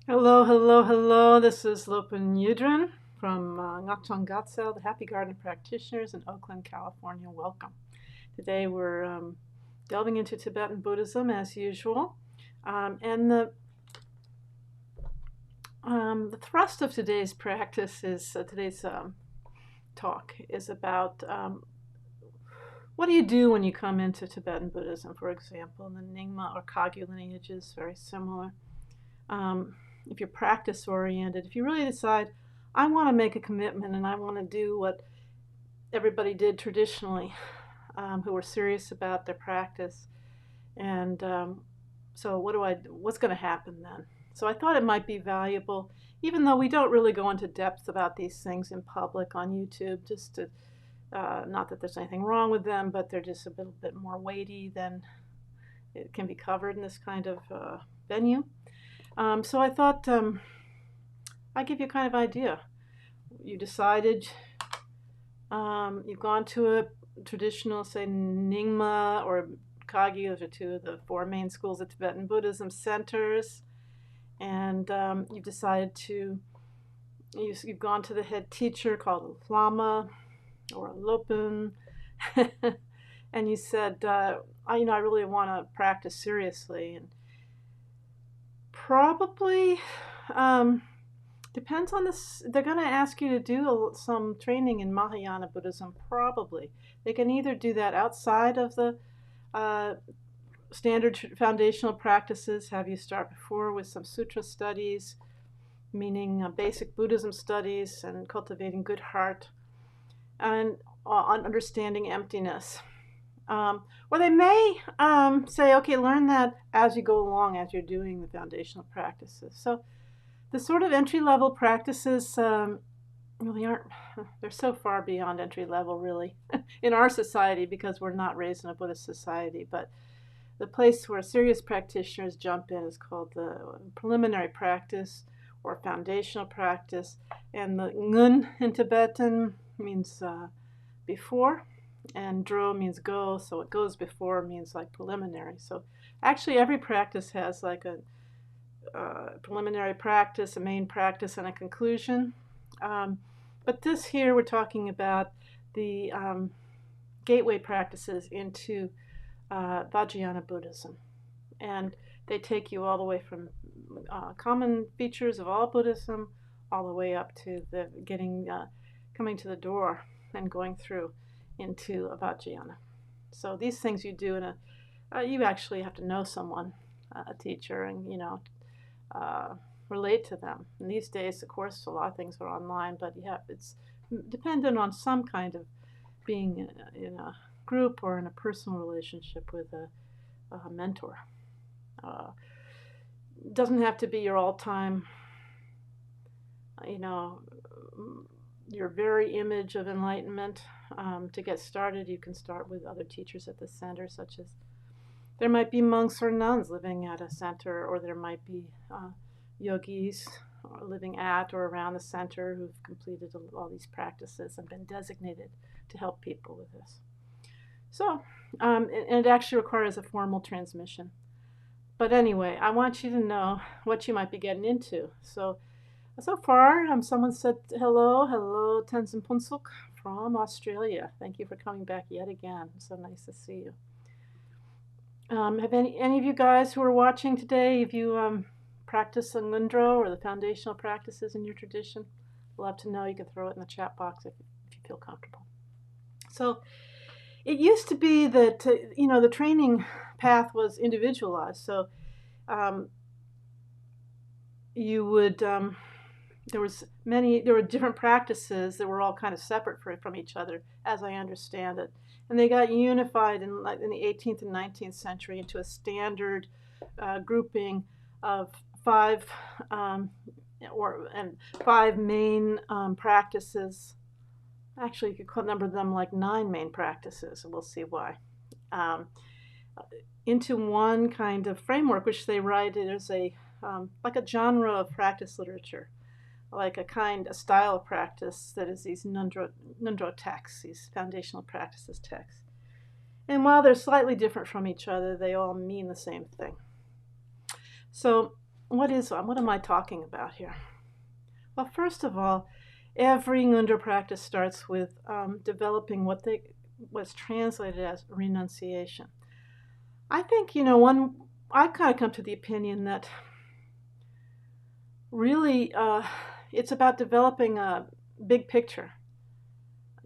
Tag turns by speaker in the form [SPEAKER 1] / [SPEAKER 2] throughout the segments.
[SPEAKER 1] Hello, hello, hello. This is Lopen Yudrin from Ngondro, the Happy Garden Practitioners in Oakland, California. Welcome. Today we're delving into Tibetan Buddhism as usual. And the thrust of today's practice is today's talk is about what do you do when you come into Tibetan Buddhism, for example. The Nyingma or Kagyu lineage is very similar. If you're practice oriented, if you really decide, I want to make a commitment and I want to do what everybody did traditionally, who were serious about their practice, and so what's going to happen then? So I thought it might be valuable, even though we don't really go into depth about these things in public on YouTube, just to, not that there's anything wrong with them, but they're just a little bit more weighty than it can be covered in this kind of venue. So I thought I'd give you a kind of idea. You decided, you've gone to a traditional, say, Nyingma or Kagyu, those are two of the four main schools of Tibetan Buddhism centers, and you've decided you've gone to the head teacher called a Lama or a Lopen, and you said, I really want to practice seriously. And probably depends on this. They're going to ask you to do some training in Mahayana Buddhism. Probably they can either do that outside of the standard foundational practices, have you start before with some sutra studies, meaning basic Buddhism studies and cultivating good heart and on understanding emptiness. Or they may say, okay, learn that as you go along, as you're doing the foundational practices. So the sort of entry-level practices really aren't, they're so far beyond entry-level, really, in our society, because we're not raised in a Buddhist society. But the place where serious practitioners jump in is called the preliminary practice or foundational practice. And the Ngun in Tibetan means before, and Dro means go, so it goes before means like preliminary. So actually every practice has like a preliminary practice, a main practice, and a conclusion. But this here we're talking about the gateway practices into Vajrayana Buddhism. And they take you all the way from common features of all Buddhism all the way up to the coming to the door and going through into a Vajrayana. So these things you do you actually have to know someone, a teacher, and relate to them. And these days, of course, a lot of things are online, but it's dependent on some kind of being in a group or in a personal relationship with a mentor. Doesn't have to be your all-time, your very image of enlightenment. To get started, you can start with other teachers at the center, such as there might be monks or nuns living at a center, or there might be yogis living at or around the center who've completed all these practices and been designated to help people with this. So, and it actually requires a formal transmission. But anyway, I want you to know what you might be getting into. So far, someone said hello, Tenzin Punsuk from Australia. Thank you for coming back yet again. So nice to see you. Have any of you guys who are watching today, if you practice the Ngondro or the foundational practices in your tradition? I'd love to know. You can throw it in the chat box if you feel comfortable. So it used to be that, the training path was individualized. So you would, there were different practices that were all kind of separate from each other, as I understand it. And they got unified in the 18th and 19th century into a standard grouping of five main practices. Actually, you could number them like 9 main practices, and we'll see why. Into one kind of framework, which they write as like a genre of practice literature, like a style of practice that is these Ngondro texts, these foundational practices texts. And while they're slightly different from each other, they all mean the same thing. So what am I talking about here? Well, first of all, every Ngondro practice starts with developing what's translated as renunciation. I think, I kind of come to the opinion that really it's about developing a big picture,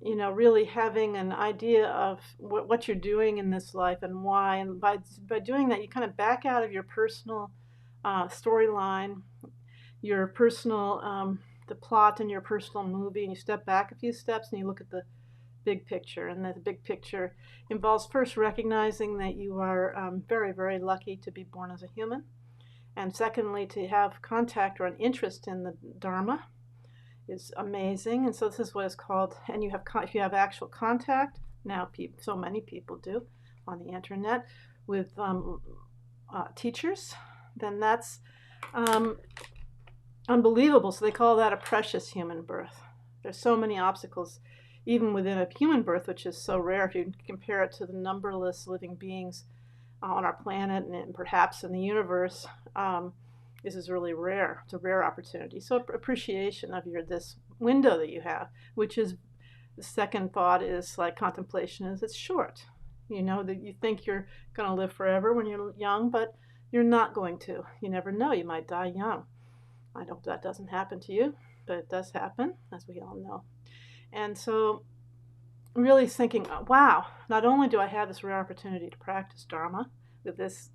[SPEAKER 1] really having an idea of what you're doing in this life and why. And by doing that, you kind of back out of your personal storyline, your personal, the plot in your personal movie, and you step back a few steps and you look at the big picture. And the big picture involves first recognizing that you are very, very lucky to be born as a human. And secondly, to have contact or an interest in the Dharma is amazing. And so this is what is called, and if you have actual contact, now so many people do on the internet with teachers, then that's unbelievable. So they call that a precious human birth. There's so many obstacles, even within a human birth, which is so rare if you compare it to the numberless living beings on our planet and perhaps in the universe. This is really rare. It's a rare opportunity. So appreciation of this window that you have, which is the second thought is like contemplation is it's short. That you think you're going to live forever when you're young, but you're not going to. You never know. You might die young. I hope that doesn't happen to you, but it does happen, as we all know. And so really thinking, wow, not only do I have this rare opportunity to practice Dharma with this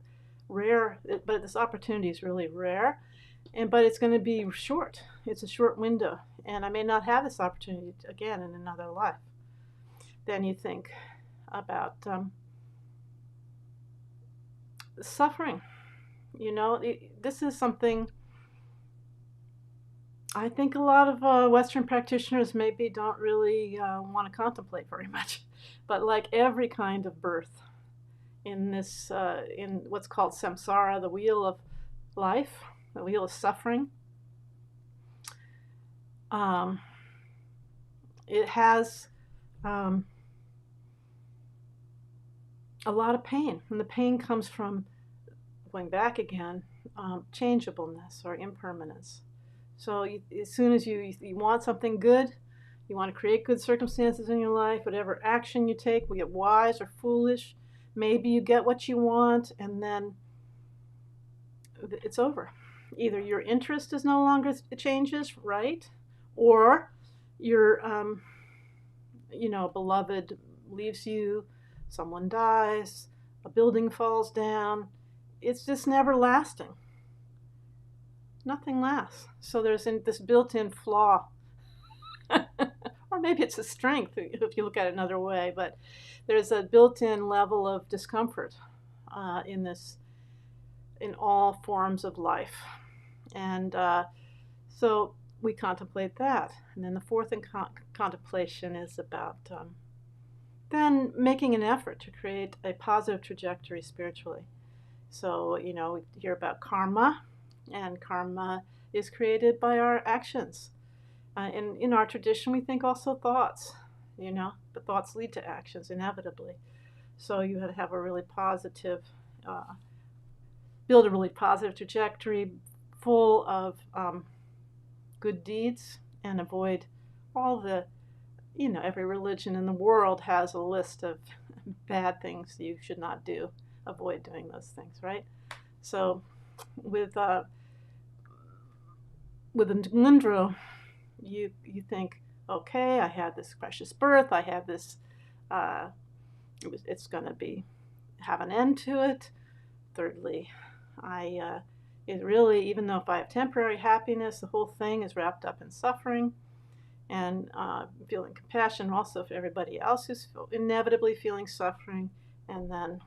[SPEAKER 1] but this opportunity is really rare, but it's going to be short. It's a short window, and I may not have this opportunity again in another life. Then you think about suffering. This is something I think a lot of Western practitioners maybe don't really want to contemplate very much. But like every kind of birth in what's called samsara, the wheel of life, the wheel of suffering, it has a lot of pain. And the pain comes from, going back again, changeableness or impermanence. So as soon as you want something good, you want to create good circumstances in your life, whatever action you take, be it wise or foolish, maybe you get what you want, and then it's over. Either your interest is no longer changes, right? Or your, beloved leaves you, someone dies, a building falls down. It's just never lasting. Nothing lasts. So there's this built-in flaw. Or maybe it's a strength if you look at it another way, but there's a built-in level of discomfort in all forms of life. And so we contemplate that. And then the fourth contemplation is about then making an effort to create a positive trajectory spiritually. So, we hear about karma, and karma is created by our actions. And in our tradition, we think also thoughts, but thoughts lead to actions inevitably. So you have to have a really positive, build a really positive trajectory full of good deeds, and avoid all the, every religion in the world has a list of bad things you should not do. Avoid doing those things, right? So with the Ngondro, you think, okay, I had this precious birth, I have this, it's going to have an end to it. Thirdly, it really, even though if I have temporary happiness, the whole thing is wrapped up in suffering, and feeling compassion also for everybody else who's inevitably feeling suffering. And then,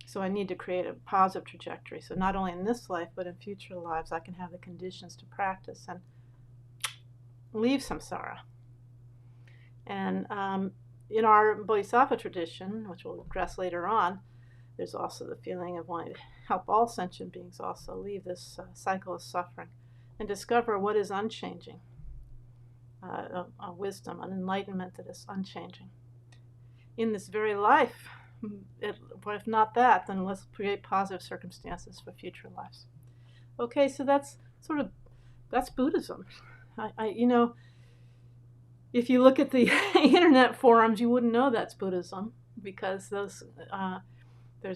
[SPEAKER 1] so I need to create a positive trajectory. So not only in this life, but in future lives, I can have the conditions to practice and leave samsara. And in our Bodhisattva tradition, which we'll address later on, there's also the feeling of wanting to help all sentient beings also leave this cycle of suffering and discover what is unchanging, a wisdom, an enlightenment that is unchanging. In this very life, if not that, then let's create positive circumstances for future lives. Okay, so that's Buddhism. If you look at the internet forums, you wouldn't know that's Buddhism because there's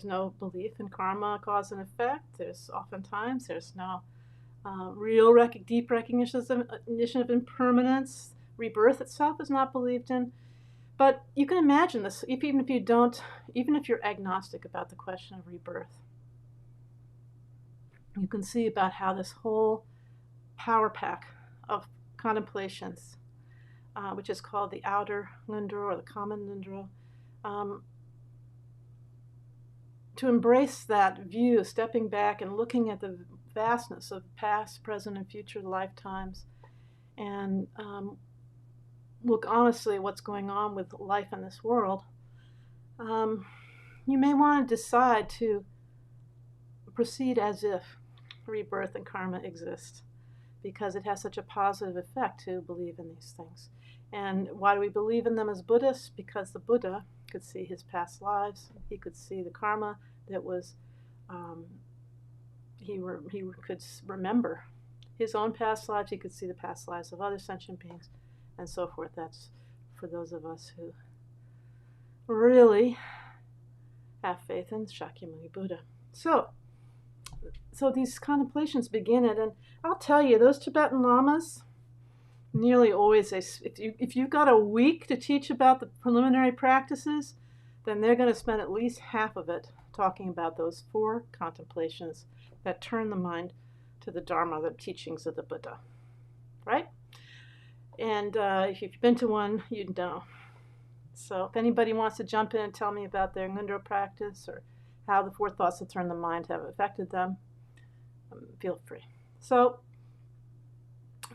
[SPEAKER 1] no belief in karma, cause and effect. There's no real deep recognition of impermanence. Rebirth itself is not believed in. But you can imagine this, even if you're agnostic about the question of rebirth, you can see about how this whole power pack of contemplations, which is called the outer Ngondro or the common Ngondro, to embrace that view, stepping back and looking at the vastness of past, present, and future lifetimes, and look honestly at what's going on with life in this world, you may want to decide to proceed as if rebirth and karma exist, because it has such a positive effect to believe in these things. And why do we believe in them as Buddhists? Because the Buddha could see his past lives. He could see the karma that was, he could remember his own past lives. He could see the past lives of other sentient beings and so forth. That's for those of us who really have faith in Shakyamuni Buddha. So these contemplations begin it, and I'll tell you, those Tibetan lamas, nearly always, if you've got a week to teach about the preliminary practices, then they're going to spend at least half of it talking about those 4 contemplations that turn the mind to the Dharma, the teachings of the Buddha, right? And if you've been to one, you'd know. So if anybody wants to jump in and tell me about their Ngondro practice or how the 4 thoughts that turn the mind have affected them, feel free. So,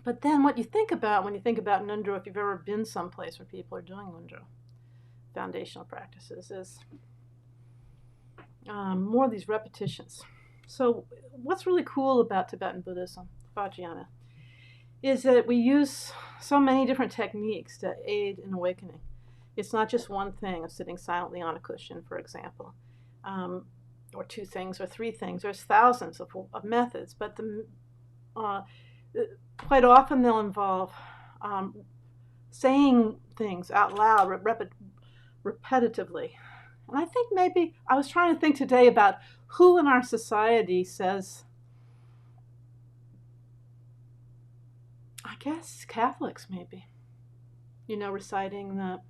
[SPEAKER 1] but then what you think about when you think about Ngondro, if you've ever been someplace where people are doing Ngondro foundational practices, is more of these repetitions. So what's really cool about Tibetan Buddhism, Vajrayana, is that we use so many different techniques to aid in awakening. It's not just one thing of sitting silently on a cushion, for example, or 2 things or 3 things. There's thousands of methods, but quite often they'll involve saying things out loud repetitively. And I think maybe I was trying to think today about who in our society says, I guess Catholics maybe, reciting the,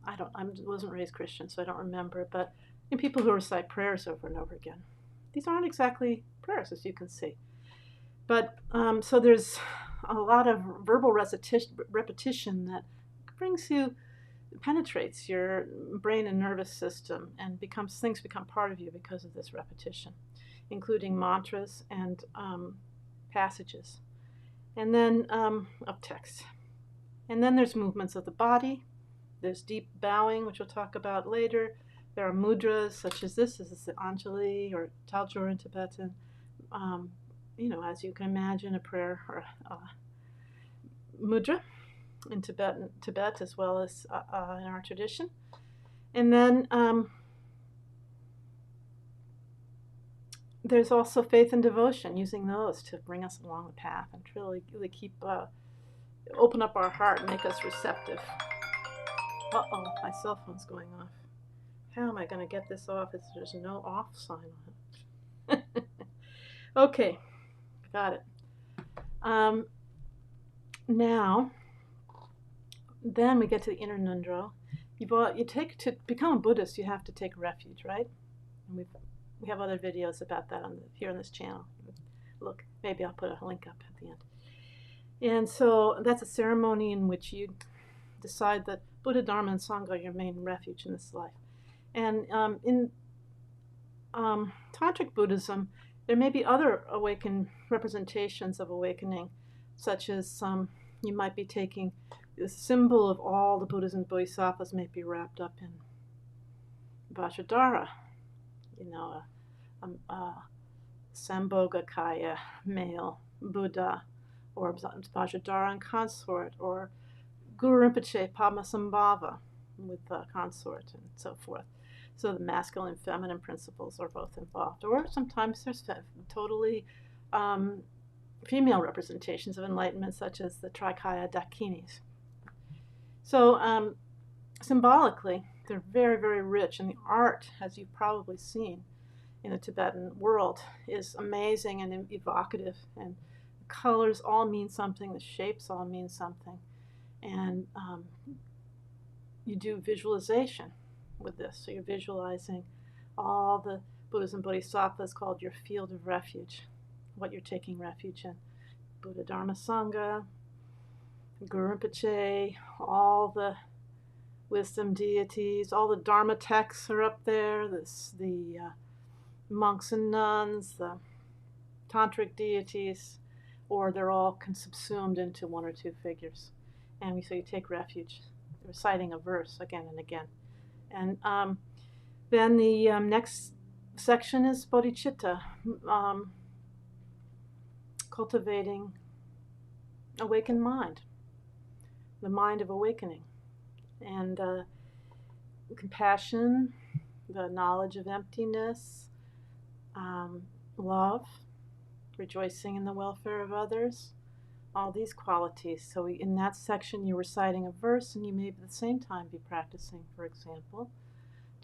[SPEAKER 1] I wasn't raised Christian, so I don't remember, but people who recite prayers over and over again. These aren't exactly prayers, as you can see. But so there's a lot of verbal repetition that penetrates your brain and nervous system, and things become part of you because of this repetition, including mantras and passages, and then of text. And then there's movements of the body. There's deep bowing, which we'll talk about later. There are mudras such as this. This is the Anjali or Taljor in Tibetan. As you can imagine, a prayer or a mudra in Tibet, as well as in our tradition. And then there's also faith and devotion, using those to bring us along the path and really keep open up our heart and make us receptive. Uh-oh, my cell phone's going off. How am I going to get this off if there's no off sign on it? Okay, got it. Now, then we get to the inner Ngondro. To become a Buddhist, you have to take refuge, right? And we have other videos about that here on this channel. Look, maybe I'll put a link up at the end. And so that's a ceremony in which you decide that Buddha, Dharma, and Sangha are your main refuge in this life. And in Tantric Buddhism, there may be other representations of awakening, such as you might be taking the symbol of all the Buddhas and Bodhisattvas may be wrapped up in Vajradhara, Sambhogakaya, male Buddha, or Vajradhara and consort, or Guru Rinpoche, Padmasambhava with consort, and so forth. So the masculine and feminine principles are both involved. Or sometimes there's totally female representations of enlightenment, such as the Trikaya Dakinis. So symbolically, they're very, very rich, and the art, as you've probably seen in the Tibetan world, is amazing and evocative, and the colors all mean something, the shapes all mean something, and you do visualization with this. So you're visualizing all the Buddhas and Bodhisattvas called your field of refuge, what you're taking refuge in. Buddha, Dharma, Sangha, Guru Rinpoche, all the wisdom deities, all the Dharma texts are up there, the monks and nuns, the tantric deities, or they're all subsumed into one or two figures. And so you take refuge, reciting a verse again and again. And then the next section is bodhicitta, cultivating awakened mind, the mind of awakening, and compassion, the knowledge of emptiness, love, rejoicing in the welfare of others, all these qualities. So in that section you're reciting a verse, and you may at the same time be practicing, for example,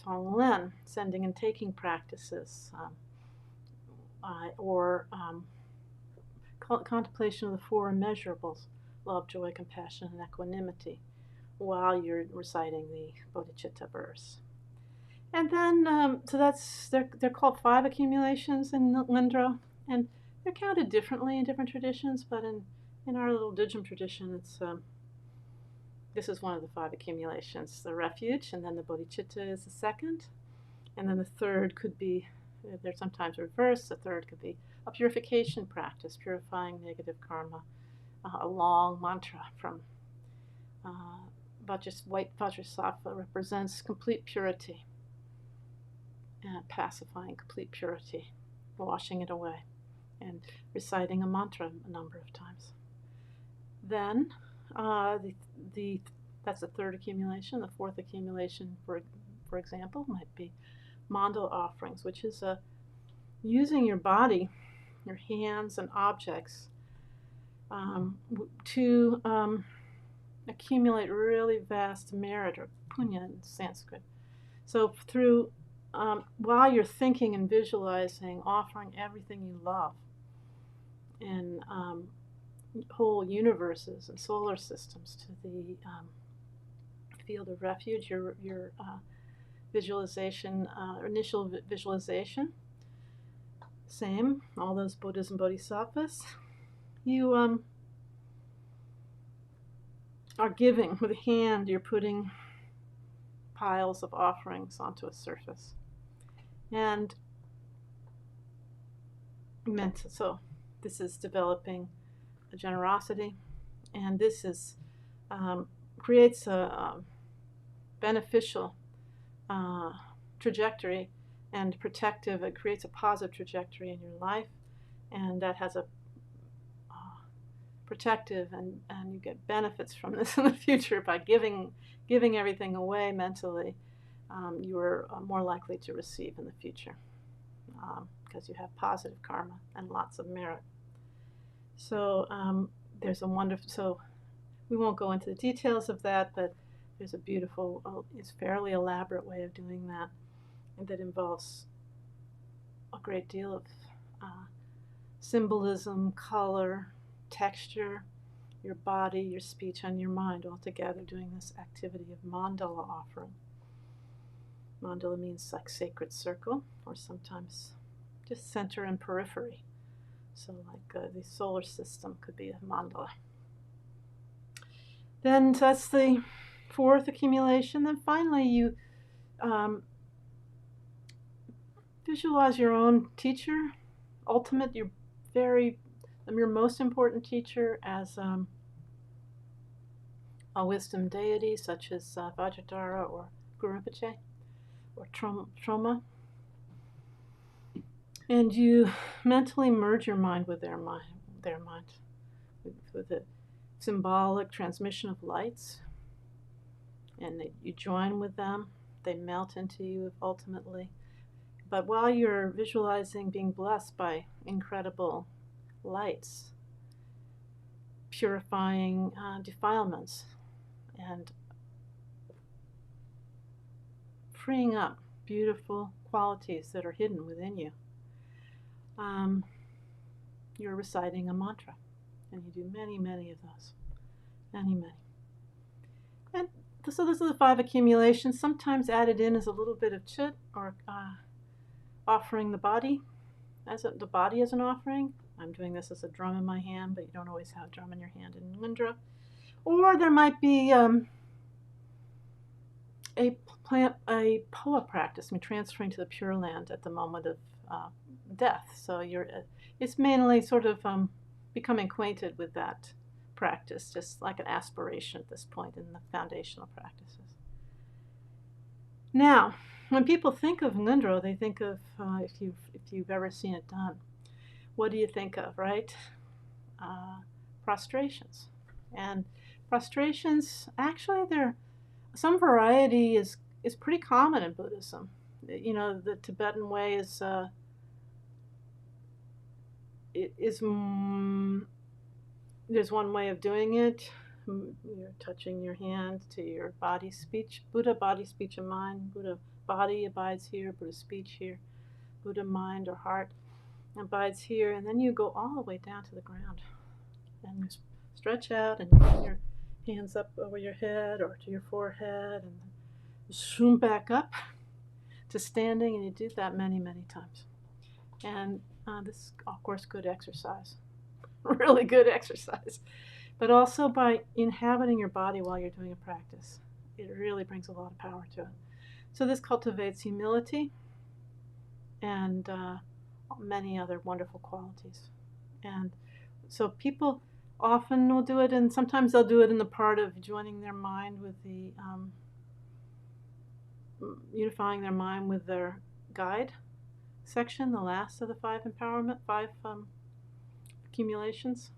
[SPEAKER 1] Tonglen, sending and taking practices, or contemplation of the four immeasurables, love, joy, compassion, and equanimity, while you're reciting the bodhicitta verse. And then, so they're called 5 accumulations in Ngondro, and they're counted differently in different traditions, but in our little Dijum tradition, it's this is one of the 5 accumulations, the refuge, and then the bodhicitta is the second, and then the third could be, they're sometimes reversed, the third could be a purification practice, purifying negative karma, a long mantra from white Vajrasattva represents complete purity, and pacifying complete purity, washing it away, and reciting a mantra a number of times. Then that's the third accumulation. The fourth accumulation, for example, might be mandala offerings, which is using your body, your hands and objects to accumulate really vast merit, or punya in Sanskrit. So through while you're thinking and visualizing, offering everything you love, and whole universes and solar systems to the field of refuge, your visualization, initial visualization, same, all those Buddhas and Bodhisattvas, you are giving with a hand, you're putting piles of offerings onto a surface. And so this is developing a generosity, and this is creates a beneficial trajectory and protective. It creates a positive trajectory in your life, and that has a protective, and you get benefits from this in the future by giving everything away mentally. You are more likely to receive in the future because you have positive karma and lots of merit. So there's a wonderful, so we won't go into the details of that, but there's a beautiful, it's fairly elaborate way of doing that, and that involves a great deal of symbolism, color, texture, your body, your speech, and your mind all together doing this activity of mandala offering. Mandala means like sacred circle, or sometimes just center and periphery. So like the solar system could be a mandala. Then that's the fourth accumulation. Then finally you visualize your own teacher, ultimate, your most important teacher as a wisdom deity such as Vajradhara or Guru Rinpoche or Troma. And you mentally merge your mind with their mind, with the symbolic transmission of lights, and you join with them. they melt into you ultimately. But while you're visualizing being blessed by incredible lights, purifying defilements, and freeing up beautiful qualities that are hidden within you, you're reciting a mantra. And you do many, many of those. Many, many. And so those are the 5 accumulations. Sometimes added in is a little bit of chit, or offering the body as an offering. I'm doing this as a drum in my hand, but you don't always have a drum in your hand in Ngondro. Or there might be a poa practice, transferring to the Pure Land at the moment of death. So it's mainly sort of becoming acquainted with that practice, just like an aspiration at this point in the foundational practices. Now, when people think of Ngondro, they think of, if you've ever seen it done, what do you think of, right? Prostrations. And prostrations, actually, some variety is pretty common in Buddhism. The Tibetan way is there's one way of doing it. You're touching your hand to your body, speech. Buddha, body, speech, and mind. Buddha, body abides here. Buddha, speech here. Buddha, mind or heart abides here. And then you go all the way down to the ground. And you stretch out and you bring your hands up over your head or to your forehead. And then zoom back up to standing. And you do that many, many times. And this is, of course, good exercise. Really good exercise. But also by inhabiting your body while you're doing a practice, it really brings a lot of power to it. So this cultivates humility and many other wonderful qualities. And so people often will do it, and sometimes they'll do it in the part of joining their mind with the, unifying their mind with their guide section, the last of the 5 accumulations.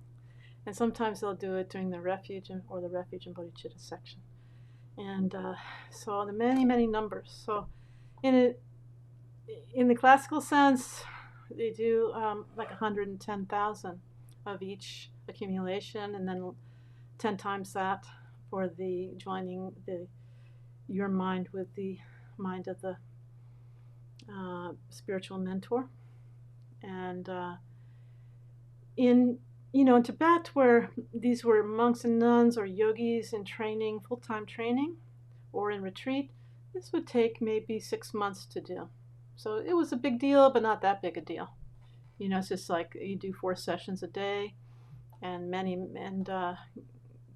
[SPEAKER 1] And sometimes they'll do it during the refuge or the refuge and bodhicitta section. And so the many, many numbers. So in the classical sense, they do like 110,000 of each accumulation, and then 10 times that for the joining your mind with the mind of the spiritual mentor. And in Tibet, where these were monks and nuns or yogis in training, full-time training, or in retreat, this would take maybe 6 months to do. So it was a big deal, but not that big a deal. It's just like you do 4 sessions a day, and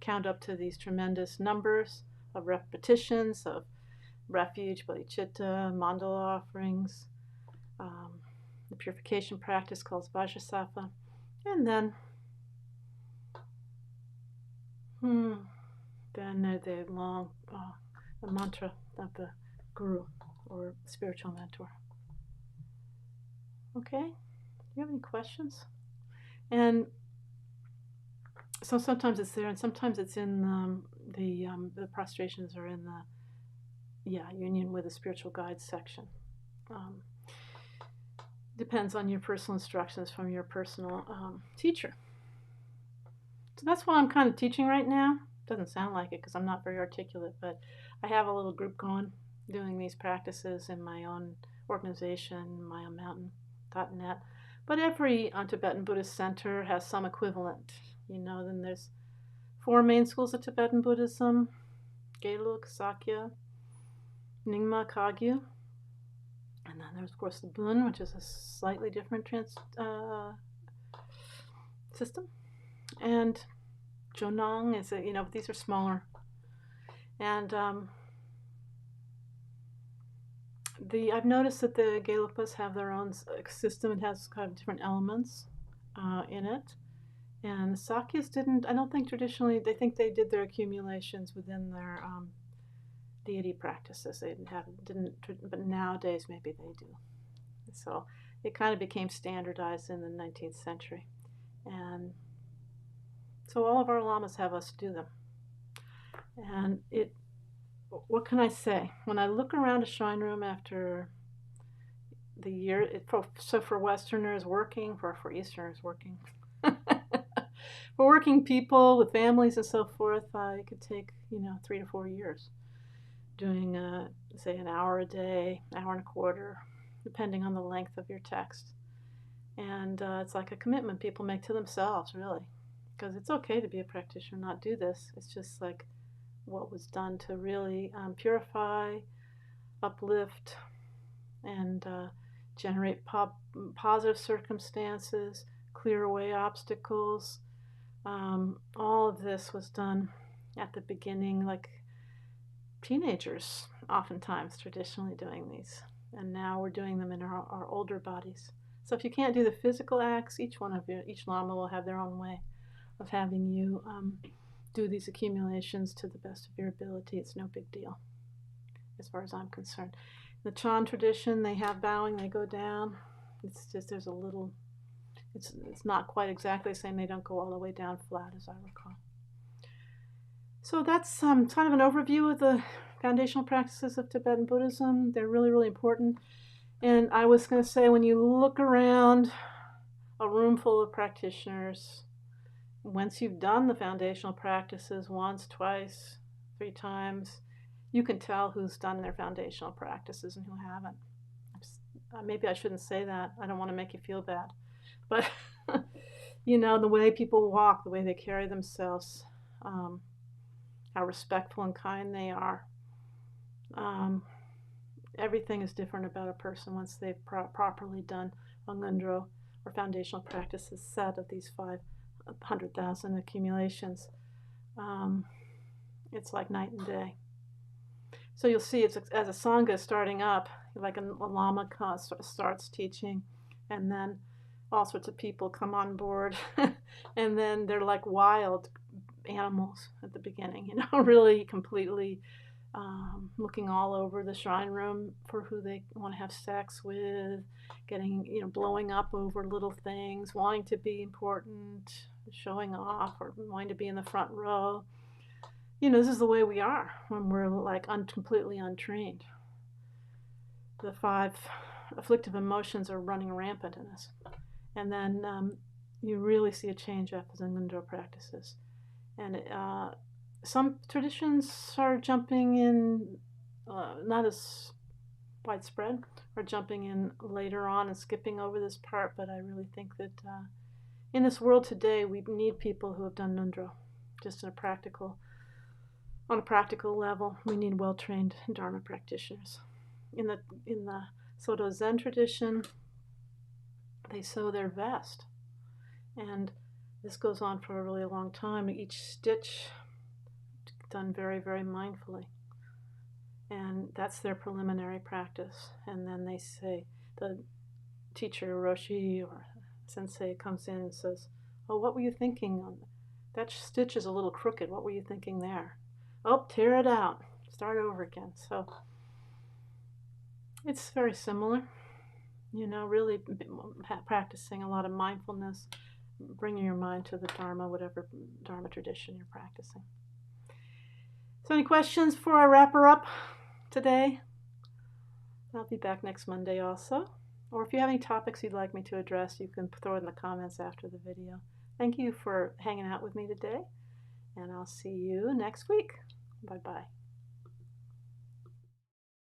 [SPEAKER 1] count up to these tremendous numbers of repetitions of refuge, bodhicitta, mandala offerings, the purification practice called Vajrasattva, and then the long the mantra of the guru or spiritual mentor. Okay, do you have any questions? And so sometimes it's there, and sometimes it's in the prostrations are in the union with the spiritual guides section. Depends on your personal instructions from your personal teacher. So that's what I'm kind of teaching right now. Doesn't sound like it because I'm not very articulate, but I have a little group going, doing these practices in my own organization, myomountain.net. But every Tibetan Buddhist center has some equivalent. Then there's 4 main schools of Tibetan Buddhism: Gelug, Sakya, Nyingma, Kagyu. And then there's, of course, the Bun, which is a slightly different system. And Jonang is these are smaller. And I've noticed that the Gelugpas have their own system. It has kind of different elements in it. And the Sakyas didn't, I don't think traditionally, they think they did their accumulations within their deity practices. They didn't, but nowadays maybe they do. So it kind of became standardized in the 19th century. And so all of our lamas have us do them. And what can I say? When I look around a shrine room after the year, so for Westerners working, for Easterners working, for working people with families and so forth, it could take 3 to 4 years doing say an hour a day, hour and a quarter, depending on the length of your text. And it's like a commitment people make to themselves, really, because it's okay to be a practitioner and not do this. It's just like what was done to really purify, uplift, and generate positive circumstances, clear away obstacles. All of this was done at the beginning, like teenagers oftentimes traditionally doing these. And now we're doing them in our older bodies. So if you can't do the physical acts, each lama will have their own way of having you do these accumulations to the best of your ability. It's no big deal, as far as I'm concerned. In the Chan tradition, they have bowing, they go down. It's just there's a little, it's not quite exactly the same. They don't go all the way down flat, as I recall. So that's kind of an overview of the foundational practices of Tibetan Buddhism. They're really, really important. And I was going to say, when you look around a room full of practitioners, once you've done the foundational practices once, twice, 3 times, you can tell who's done their foundational practices and who haven't. Maybe I shouldn't say that. I don't want to make you feel bad. But, the way people walk, the way they carry themselves, how respectful and kind they are. Everything is different about a person once they've properly done a Ngondro or foundational practices set of these 500,000 accumulations. It's like night and day. So you'll see, as a sangha is starting up, like a lama starts teaching, and then all sorts of people come on board, and then they're like wild animals at the beginning, really completely looking all over the shrine room for who they want to have sex with, getting, blowing up over little things, wanting to be important, showing off, or wanting to be in the front row. This is the way we are when we're like completely untrained. The 5 afflictive emotions are running rampant in us. And then you really see a change after the Ngondro practices. And some traditions are jumping in, not as widespread, are jumping in later on and skipping over this part, but I really think that in this world today, we need people who have done Ngondro, just on a practical level. We need well-trained Dharma practitioners. In the Soto Zen tradition, they sew their vest, and this goes on for a really long time. Each stitch done very, very mindfully, and that's their preliminary practice. And then they say, the teacher, Roshi or sensei, comes in and says, "Oh, what were you thinking? That stitch is a little crooked. What were you thinking there? Oh, tear it out. Start over again." So it's very similar, really practicing a lot of mindfulness, bringing your mind to the Dharma, whatever Dharma tradition you're practicing. So any questions before I wrap her up today? I'll be back next Monday also. Or if you have any topics you'd like me to address, you can throw it in the comments after the video. Thank you for hanging out with me today, and I'll see you next week. Bye-bye.